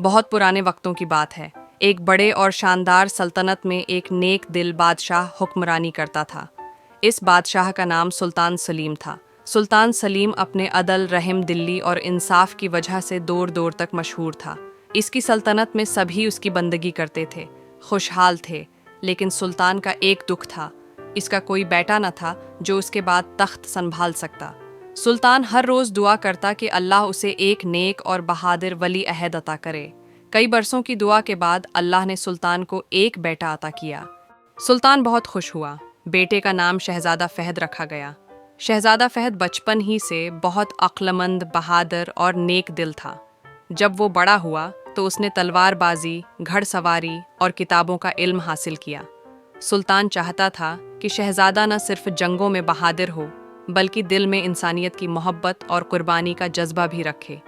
बहुत पुराने वक्तों की बात है। एक बड़े और शानदार सल्तनत में एक नेक दिल बादशाह हुक्मरानी करता था। इस बादशाह का नाम सुल्तान सलीम था। सुल्तान सलीम अपने अदल, रहम दिली और इंसाफ की वजह से दूर दूर तक मशहूर था। इसकी सल्तनत में सभी उसकी बंदगी करते थे, खुशहाल थे। लेकिन सुल्तान का एक दुख था, इसका कोई बेटा न था जो उसके बाद तख्त संभाल सकता। सुल्तान हर रोज़ दुआ करता कि अल्लाह उसे एक नेक और बहादुर वली अहद अता करे। कई बरसों की दुआ के बाद अल्लाह ने सुल्तान को एक बेटा अता किया। सुल्तान बहुत खुश हुआ। बेटे का नाम शहजादा फहद रखा गया। शहजादा फहद बचपन ही से बहुत अक्लमंद, बहादुर और नेक दिल था। जब वो बड़ा हुआ तो उसने तलवारबाजी, घड़सवारी और किताबों का इल्म हासिल किया। सुल्तान चाहता था कि शहजादा न सिर्फ जंगों में बहादुर हो, बल्कि दिल में इंसानियत की मोहब्बत और कुर्बानी का जज्बा भी रखे।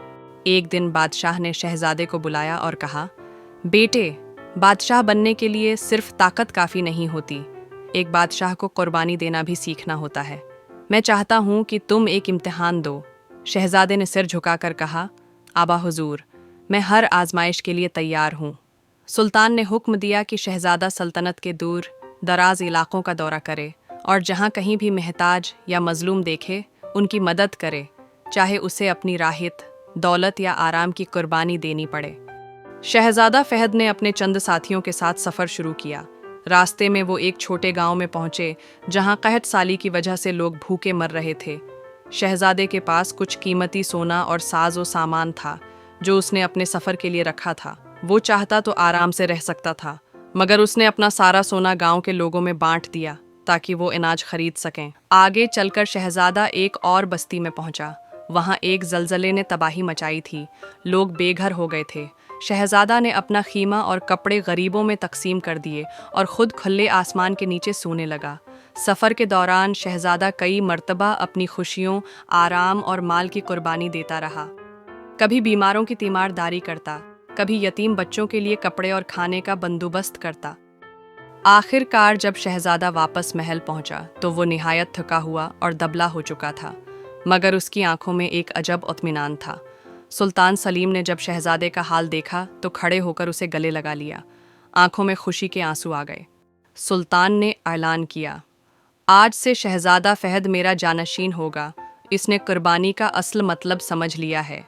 एक दिन बादशाह ने शहजादे को बुलाया और कहा, बेटे, बादशाह बनने के लिए सिर्फ ताकत काफ़ी नहीं होती, एक बादशाह को कुर्बानी देना भी सीखना होता है। मैं चाहता हूँ कि तुम एक इम्तिहान दो। शहजादे ने सिर झुकाकर कहा, आबा हुजूर, मैं हर आजमाइश के लिए तैयार हूँ। सुल्तान ने हुक्म दिया कि शहजादा सल्तनत के दूर दराज इलाकों का दौरा करे और जहाँ कहीं भी महताज या मजलूम देखे उनकी मदद करे, चाहे उसे अपनी राहत, दौलत या आराम की कुर्बानी देनी पड़े। शहजादा फहद ने अपने चंद साथियों के साथ सफ़र शुरू किया। रास्ते में वो एक छोटे गांव में पहुंचे जहां कहत साली की वजह से लोग भूखे मर रहे थे। शहजादे के पास कुछ कीमती सोना और साज व सामान था जो उसने अपने सफ़र के लिए रखा था। वो चाहता तो आराम से रह सकता था, मगर उसने अपना सारा सोना गांव के लोगों में बांट दिया ताकि वो अनाज खरीद सकें। आगे चलकर शहजादा एक और बस्ती में पहुंचा। वहां एक जलजले ने तबाही मचाई थी। लोग बेघर हो गए थे। शहजादा ने अपना खीमा और कपड़े गरीबों में तकसीम कर दिए और खुद खुले आसमान के नीचे सोने लगा। सफ़र के दौरान शहजादा कई मर्तबा अपनी खुशियों, आराम और माल की कुर्बानी देता रहा। कभी बीमारों की तीमारदारी करता, कभी यतीम बच्चों के लिए कपड़े और खाने का बंदोबस्त करता। आखिरकार जब शहजादा वापस महल पहुंचा तो वो निहायत थका हुआ और दबला हो चुका था, मगर उसकी आंखों में एक अजब इत्मीनान था। सुल्तान सलीम ने जब शहजादे का हाल देखा तो खड़े होकर उसे गले लगा लिया। आंखों में खुशी के आंसू आ गए। सुल्तान ने ऐलान किया, आज से शहजादा फहद मेरा जानशीन होगा। इसने कुर्बानी का असल मतलब समझ लिया है।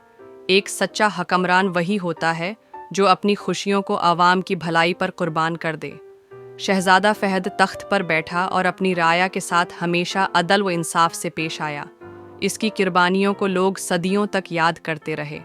एक सच्चा हकमरान वही होता है जो अपनी खुशियों को आवाम की भलाई पर कुर्बान कर दे। शहजादा फहद तख्त पर बैठा और अपनी राया के साथ हमेशा अदल व इंसाफ से पेश आया। इसकी कुर्बानियों को लोग सदियों तक याद करते रहे।